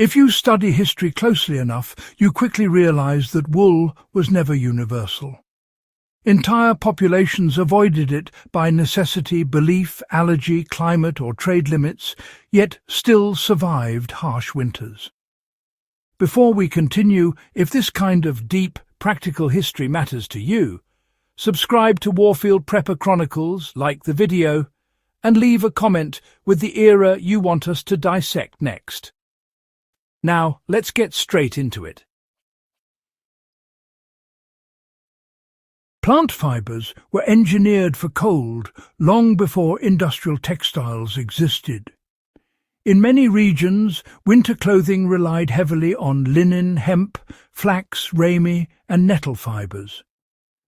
If you study history closely enough, you quickly realize that wool was never universal. Entire populations avoided it by necessity, belief, allergy, climate, or trade limits, yet still survived harsh winters. Before we continue, if this kind of deep, practical history matters to you, subscribe to Warfield Prepper Chronicles, like the video, and leave a comment with the era you want us to dissect next. Now, let's get straight into it. Plant fibers were engineered for cold long before industrial textiles existed. In many regions, winter clothing relied heavily on linen, hemp, flax, ramie, and nettle fibers.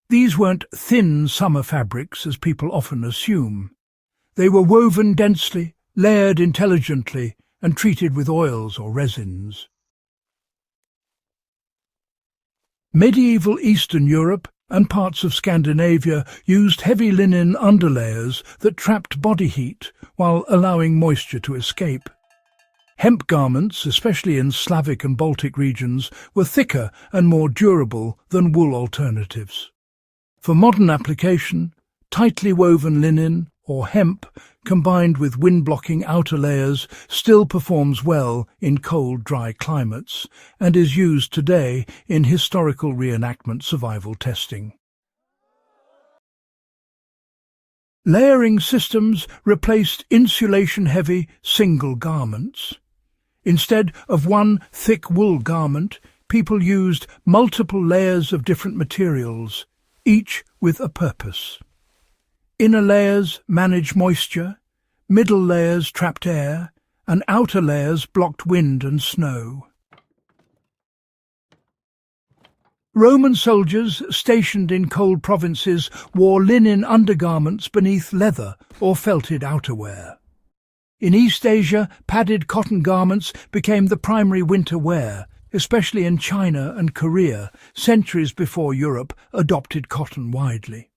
These weren't thin summer fabrics, as people often assume. They were woven densely, layered intelligently, and treated with oils or resins. Medieval Eastern Europe and parts of Scandinavia used heavy linen underlayers that trapped body heat while allowing moisture to escape. Hemp garments, especially in Slavic and Baltic regions, were thicker and more durable than wool alternatives. For modern application, tightly woven linen, or hemp, combined with wind-blocking outer layers, still performs well in cold, dry climates and is used today in historical reenactment survival testing. Layering systems replaced insulation-heavy single garments. Instead of one thick wool garment, people used multiple layers of different materials, each with a purpose. Inner layers managed moisture, middle layers trapped air, and outer layers blocked wind and snow. Roman soldiers stationed in cold provinces wore linen undergarments beneath leather or felted outerwear. In East Asia, padded cotton garments became the primary winter wear, especially in China and Korea, centuries before Europe adopted cotton widely.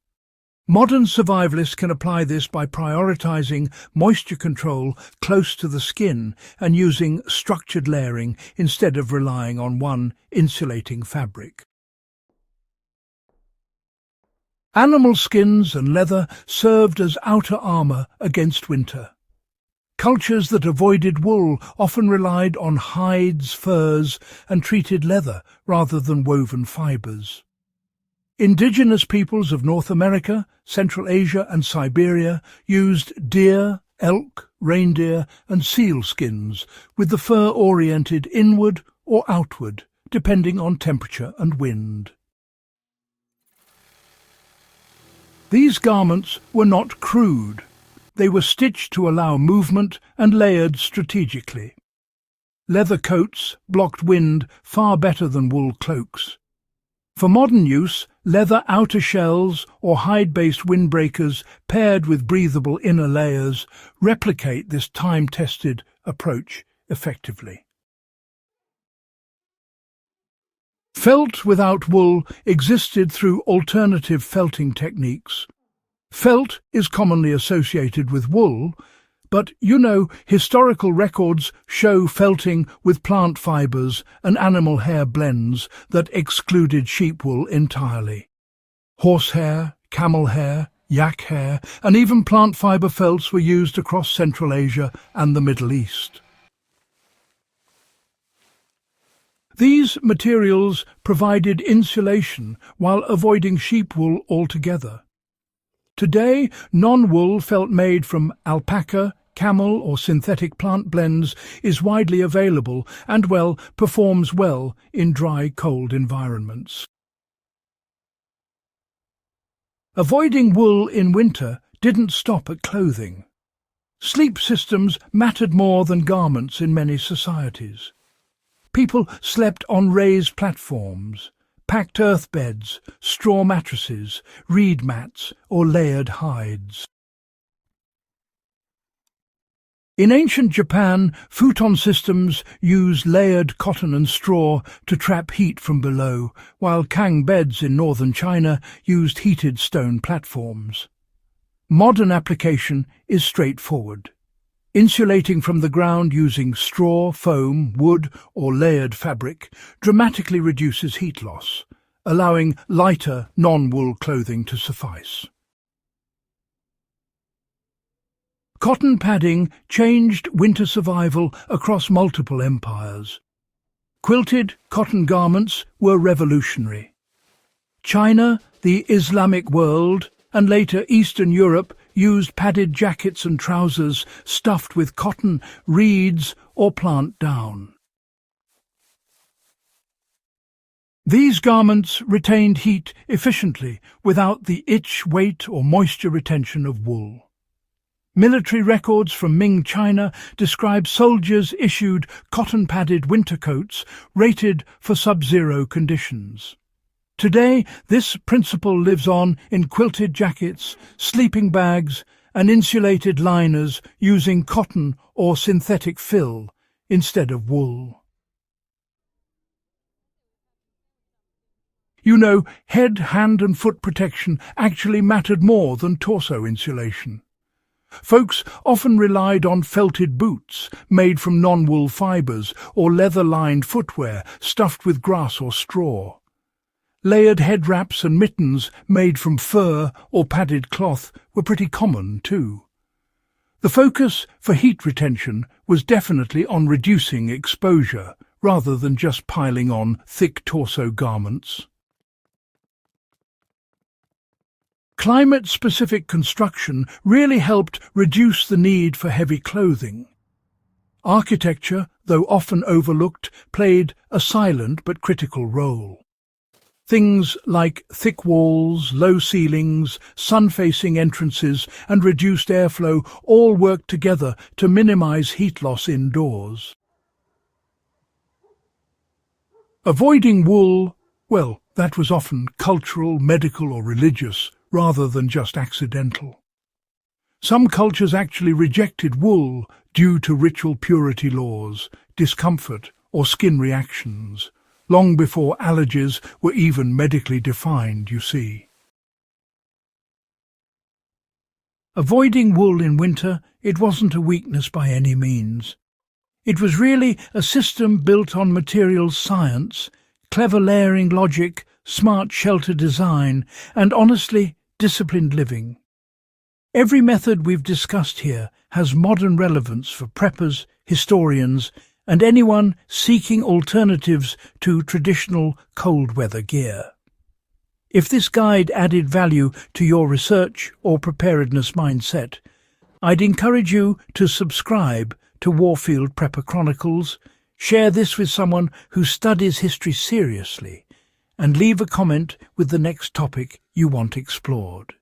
Modern survivalists can apply this by prioritizing moisture control close to the skin and using structured layering instead of relying on one insulating fabric. Animal skins and leather served as outer armor against winter. Cultures that avoided wool often relied on hides, furs, and treated leather rather than woven fibers. Indigenous peoples of North America, Central Asia and Siberia used deer, elk, reindeer and seal skins, with the fur oriented inward or outward, depending on temperature and wind. These garments were not crude. They were stitched to allow movement and layered strategically. Leather coats blocked wind far better than wool cloaks. For modern use, leather outer shells or hide-based windbreakers paired with breathable inner layers replicate this time-tested approach effectively. Felt without wool existed through alternative felting techniques. Felt is commonly associated with wool, but, historical records show felting with plant fibers and animal hair blends that excluded sheep wool entirely. Horsehair, camel hair, yak hair, and even plant fiber felts were used across Central Asia and the Middle East. These materials provided insulation while avoiding sheep wool altogether. Today, non-wool felt made from alpaca, camel or synthetic plant blends is widely available and, performs well in dry, cold environments. Avoiding wool in winter didn't stop at clothing. Sleep systems mattered more than garments in many societies. People slept on raised platforms, packed earth beds, straw mattresses, reed mats, or layered hides. In ancient Japan, futon systems used layered cotton and straw to trap heat from below, while kang beds in northern China used heated stone platforms. Modern application is straightforward. Insulating from the ground using straw, foam, wood or layered fabric dramatically reduces heat loss, allowing lighter, non-wool clothing to suffice. Cotton padding changed winter survival across multiple empires. Quilted cotton garments were revolutionary. China, the Islamic world, and later Eastern Europe used padded jackets and trousers stuffed with cotton, reeds or plant down. These garments retained heat efficiently without the itch, weight or moisture retention of wool. Military records from Ming China describe soldiers issued cotton-padded winter coats rated for sub-zero conditions. Today, this principle lives on in quilted jackets, sleeping bags, and insulated liners using cotton or synthetic fill instead of wool. You know, head, hand and foot protection actually mattered more than torso insulation. Folks often relied on felted boots made from non-wool fibres or leather-lined footwear stuffed with grass or straw. Layered head wraps and mittens made from fur or padded cloth were pretty common too. The focus for heat retention was definitely on reducing exposure rather than just piling on thick torso garments. Climate-specific construction really helped reduce the need for heavy clothing. Architecture, though often overlooked, played a silent but critical role. Things like thick walls, low ceilings, sun-facing entrances and reduced airflow all worked together to minimize heat loss indoors. Avoiding wool, well, that was often cultural, medical or religious, rather than just accidental. Some cultures actually rejected wool due to ritual purity laws, discomfort or skin reactions, long before allergies were even medically defined, you see. Avoiding wool in winter, it wasn't a weakness by any means. It was really a system built on materials science, clever layering logic, smart shelter design, and honestly, disciplined living. Every method we've discussed here has modern relevance for preppers, historians, and anyone seeking alternatives to traditional cold weather gear. If this guide added value to your research or preparedness mindset, I'd encourage you to subscribe to Warfield Prepper Chronicles, share this with someone who studies history seriously, and leave a comment with the next topic you want explored.